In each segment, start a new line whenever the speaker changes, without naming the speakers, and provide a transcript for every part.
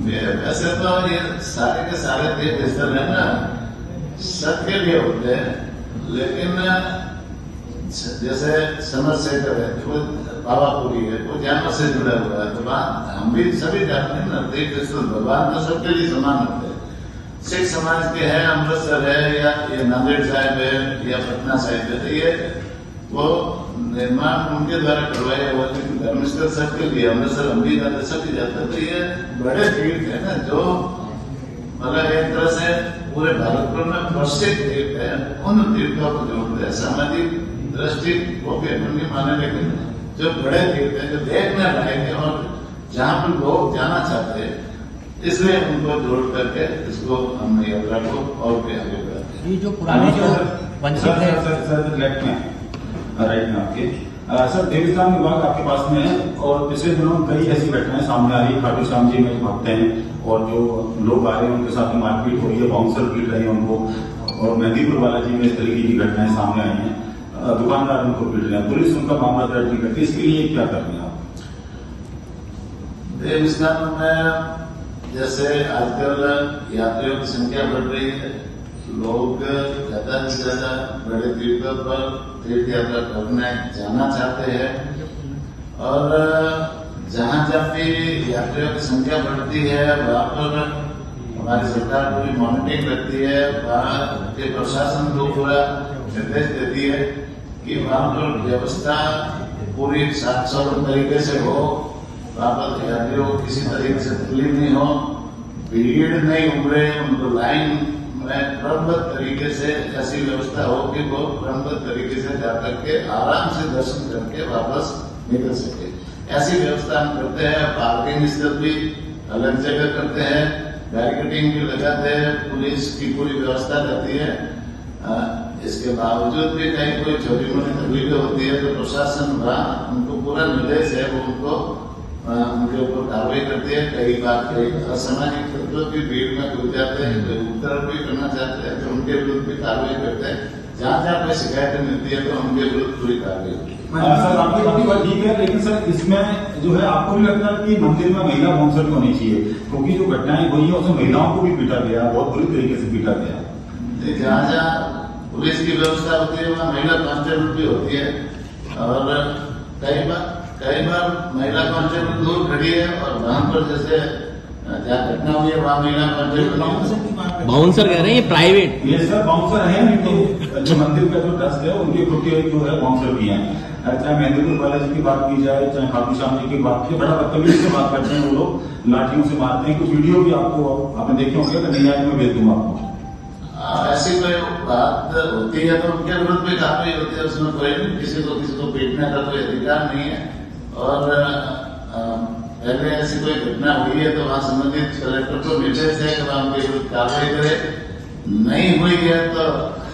वैसे तो ये सारे के सारे तीर्थ स्थल है ना सबके लिए होते हैं, लेकिन जैसे समर सेकर है वो पावापुरी है, वो जानवर से जुड़ा हुआ है, तो हम भी सभी जानते हैं ना तीर्थ स्थल भगवान तो सबके लिए समान होते हैं। सिख समाज के है, अमृतसर है, या ये नांदेड़ साहिब है, या पटना साहिब है, तो ये वो निर्माण उनके द्वारा करवाया हुआ, क्योंकि धर्मस्थल सबके लिए, अमृतसर हम भी जाते सभी जाते, तो ये बड़े तीर्थ है ना जो मतलब एक तरह से पूरे भारतपुर में प्रसिद्ध तीर्थ है, उन तीर्थों को जोड़ते हैं। सामाजिक दृष्टि वो भी नहीं माने, लेकिन जो बड़े तीर्थ है जो देखने लायक है और जहाँ पर लोग जाना चाहते हैं, इसलिए उनको जोड़ करके इसको हम यात्रा को और भी आगे बढ़ाते हैं।
ये जो पुराने जो वंचित है
लेफ्ट में राइट में आपके सर देवस्थान विभाग आपके पास में है, और पिछले दिनों कई ऐसी घटनाएं सामने आ रही है। खाटू श्याम जी में भक्त हैं और जो लोग आ रहे हैं उनके साथ मारपीट हो रही है, बाउंसर पीट रहे हैं उनको, और मेहंदीपुर बालाजी में इस तरीके की घटनाएं सामने आई हैं, दुकानदार उनको पीट रहे हैं, पुलिस उनका मामला दर्ज नहीं करती, इसके लिए क्या कर रहे हैं आप?
देवस्थान में जैसे आजकल यात्रियों की संख्या बढ़ रही है, लोग ज्यादा से ज्यादा बड़े तीर्थों पर तीर्थ यात्रा करने जाना चाहते हैं, और जहां जब भी यात्रियों की संख्या बढ़ती है वहां पर हमारी सरकार पूरी मॉनिटरिंग रखती है, वहां के प्रशासन को पूरा निर्देश देती है कि वहां पर व्यवस्था पूरी साफ तरीके से हो, वहां पर यात्रियों को किसी तरीके से तकलीफ नहीं हो, भीड़ नहीं उमड़े, उनको लाइन में क्रमबद्ध तरीके से ऐसी व्यवस्था हो कि वो क्रमबद्ध तरीके से जाकर के आराम से दर्शन करके वापस निकल सके। ऐसी व्यवस्था हम करते हैं। पार्किंग स्थल भी अलग जगह करते हैं, बैरिकेडिंग भी लगाते हैं, पुलिस की पूरी व्यवस्था रहती है। इसके बावजूद भी कहीं कोई छोटी मोटी तकलीफें होती है तो प्रशासन वहाँ उनको पूरा निर्देश है, वो उनको उनके ऊपर कार्रवाई करती है। कई बार कई असामाजिक तत्व की भीड़ में घुस जाते हैं, कोई उपद्रव भी करना चाहते हैं तो उनके विरुद्ध भी कार्रवाई करते हैं। जहाँ जहाँ कोई शिकायतें मिलती है तो उनके विरुद्ध पूरी कार्रवाई होती है।
सर आपकी बात ठीक है, लेकिन सर इसमें जो है आपको भी लगता है कि मंदिर में महिला बाउंसर होनी चाहिए, क्योंकि जो घटनाएं हुई है उसमें महिलाओं को भी पीटा गया, बहुत बुरी तरीके से पीटा गया।
जहाँ जहाँ पुलिस की व्यवस्था होती है वहाँ महिला कांस्टेबल भी होती है, और कई बार महिला कांस्टेबल दूर खड़ी है और वहां पर जैसे जहाँ घटना हुई है वहाँ महिला कांस्टेबल
बाउंसर कह रहे हैं प्राइवेट,
ये सर बाउंसर है, जो मंदिर का जो ट्रस्ट है उनके खुद के जो है बाउंसर भी हैं। चाहे मेहंदीपुर बालाजी की बात की जाए, चाहे खाटू श्याम जी की बात की, बड़ा बदतमीजी से बात करते हैं वो लोग, लाठियों से मारते हैं। कुछ वीडियो भी आपने देखे होंगे, तो नहीं आए मैं भेज दूंगा आपको।
ऐसी कोई बात होती है तो उनके विरुद्ध भी कार्रवाई होती है, उसमें कोई किसी को पीटने का कोई अधिकार नहीं है। और पहले ऐसी कोई घटना हुई है तो वहाँ संबंधित कलेक्टर को निर्देश है कि वहाँ उनके विरुद्ध कार्रवाई करे, नहीं हुई है तो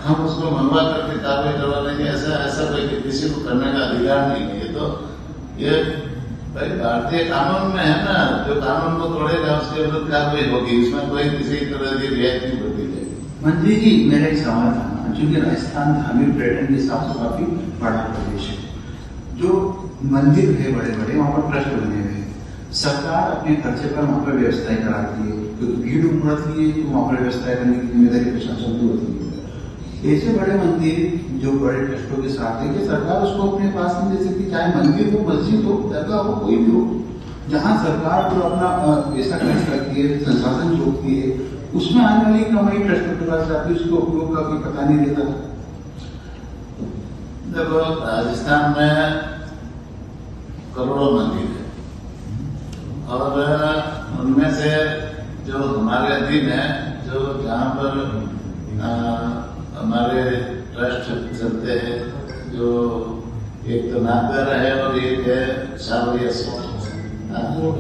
हम उसको मंगवा करके कार्रवाई करवा लेंगे। ऐसा कोई किसी को करने का अधिकार नहीं है। ये भाई भारतीय कानून में है ना, जो कानून को तोड़ेगा उसके विरुद्ध कार्रवाई होगी, इसमें कोई किसी तरह की रियायत नहीं बढ़ती जाएगी।
मंत्री जी, मेरा एक सवाल था, चूंकि राजस्थान धार्मिक पर्यटन के हिसाब से काफी बड़ा प्रदेश है, जो मंदिर है बड़े बड़े वहां पर ट्रस्ट बने हुए हैं, सरकार अपने खर्चे पर वहां पर व्यवस्थाएं कराती है, क्योंकि भीड़ उमड़ती है तो वहां पर व्यवस्थाएं करने की जिम्मेदारी प्रशासन की होती है। ऐसे बड़े मंदिर जो बड़े ट्रस्टों के साथ है कि सरकार उसको अपने पास नहीं दे सकती, चाहे मंदिर हो, मस्जिद हो, दरगाह हो, कोई भी हो, जहाँ सरकार जो अपना पैसा खर्च करती है, संसाधन जोड़ती है, उसमें आने वाली कमाई ट्रस्ट के पास जाती है, उसको उपयोग का कोई पता नहीं रहता।
देखो राजस्थान में करोड़ों मंदिर है, और उनमें से जो हमारे अधीन है, जो जहाँ पर हमारे ट्रस्ट चलते हैं, जो एक तो नागदर है और एक है सावरिया से,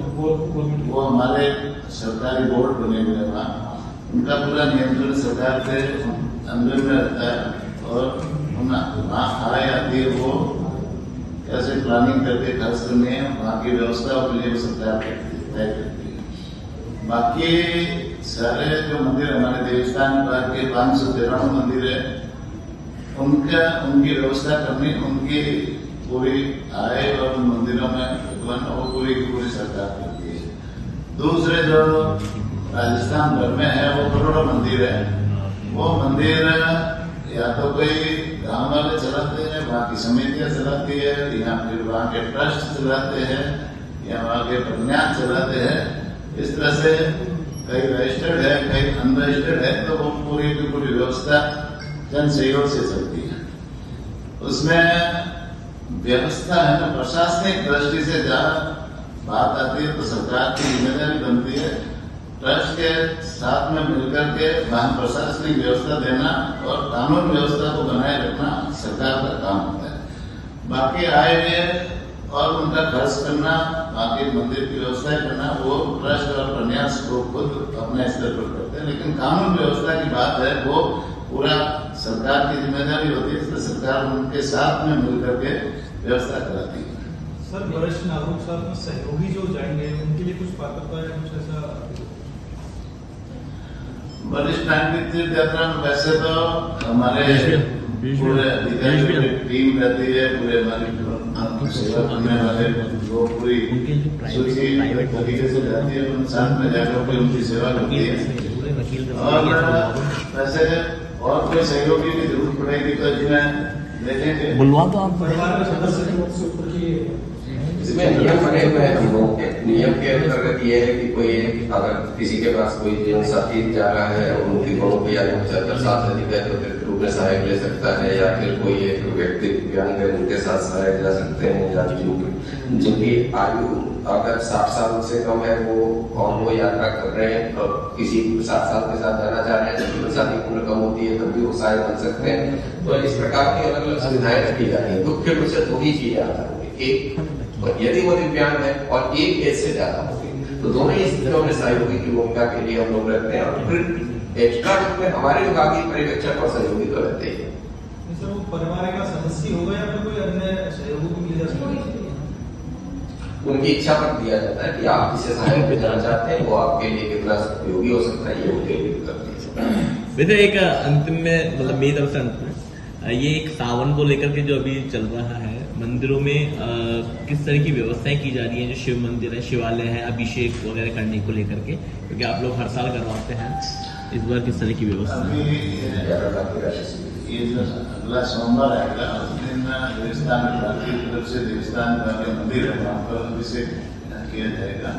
वो हमारे सरकारी बोर्ड बने हुए हैं, वहाँ उनका पूरा नियंत्रण सरकार के अंदर में रहता है, और वहाँ आय आती है वो कैसे प्लानिंग करके खर्च करनी है, वहाँ की व्यवस्थाओं के लिए सरकार तय करती है। बाकी सारे जो मंदिर हमारे देवस्थान विभाग के 593 मंदिर है, उनकी व्यवस्था करनी, उनकी पूरी आय और मंदिरों में पूरी सरकार करती है। दूसरे जो राजस्थान भर में है वो करोड़ों मंदिर है। वो मंदिर या तो कोई गांव वाले चलाते हैं, वहाँ की समितियां चलाती है, या फिर वहाँ के ट्रस्ट चलाते हैं, या वहाँ के प्रज्ञान चलाते हैं। इस तरह से कई रजिस्टर्ड है, कई अनरजिस्टर्ड है, तो वो पूरी की पूरी व्यवस्था जन सहयोग से चलती है। उसमें व्यवस्था है ना, प्रशासनिक दृष्टि से जहाँ बात आती है तो सरकार की जिम्मेदारी बनती है ट्रस्ट के साथ में मिलकर के वहां प्रशासनिक व्यवस्था देना और कानून व्यवस्था को बनाए रखना सरकार का काम होता है। बाकी आय व्यय और उनका खर्च करना, बाकी मंदिर की व्यवस्था करना, वो ट्रस्ट और प्रन्यास को खुद अपने स्तर पर करते हैं। लेकिन कानून व्यवस्था की बात है वो पूरा सरकार की जिम्मेदारी होती है, इसलिए सरकार उनके साथ में मिलकर के व्यवस्था कराती है।
सर, वरिष्ठ नागरिक साहब में सहयोगी जो जाएंगे उनके लिए कुछ पात्रता या कुछ ऐसा?
वरिष्ठ नागरिक तीर्थ यात्रा में वैसे तो हमारे पूरे अधिकारियों की टीम रहती है, पूरे हमारी सेवा करने वाले लोग पूरी सूची तरीके से जाती है, उन साथ में जाकर के उनकी सेवा करती है। और वैसे और कोई सहयोगी की जरूरत पड़ेगी तो जिन्हें देखेंगे।
बुलवा दो आप।
परिवार के सदस्य
इसमें नियम बने हुए हैं। नियम के अंतर्गत ये है कि कोई अगर किसी के पास कोई जीवन साथी जा रहा है और उनकी दोनों की आयु 75 साल से अधिक है तो फिर रूप में सहायक ले सकता है, या फिर कोई एक व्यक्ति दिव्यांग है उनके साथ सहायक जा सकते हैं, या जिनकी आयु अगर 60 साल से कम है वो यात्रा कर रहे हैं और किसी 60 साल के साथ जाना चाह रहे हैं, जीवन साथी की उम्र कम होती है तब भी वो सहायक बन सकते हैं। तो इस प्रकार की अलग अलग सुविधाएं रखी जाती है। मुख्य रूप से 2 ही चीजें आता है, एक यदि वो दिव्यांग है और एक एज से ज्यादा होगी तो दोनों ही स्थितियों में सहयोगी की भूमिका के लिए हम लोग रहते हैं। और फिर एक्स्ट्रा रूप में हमारे विभागीय पर्यवेक्षक और सहयोगी तो रहते ही हैं।
सर, वो परिवार का सदस्य होगा या फिर कोई अन्य सहयोगी को मिल सकता है?
उनकी इच्छा पर दिया जाता है कि आप जिसे सहायक देना चाहते हैं वो आपके लिए कितना उपयोगी हो सकता है, ये उनके लिए करते हैं।
वैसे एक अंतिम में मतलब मेरी तरफ से अंत में ये एक सावन को लेकर के जो अभी चल रहा है, मंदिरों में किस तरह की व्यवस्थाएं की जा रही हैं? जो शिव मंदिर है, शिवालय है, अभिषेक वगैरह करने को लेकर के, क्योंकि आप लोग हर साल करवाते हैं, इस बार किस तरह की व्यवस्था है?
ये जो अगला सोमवार आएगा उस दिन देवस्थान विभाग की तरफ से देवस्थान विभाग के मंदिर है वहाँ पर अभिषेक किया जाएगा।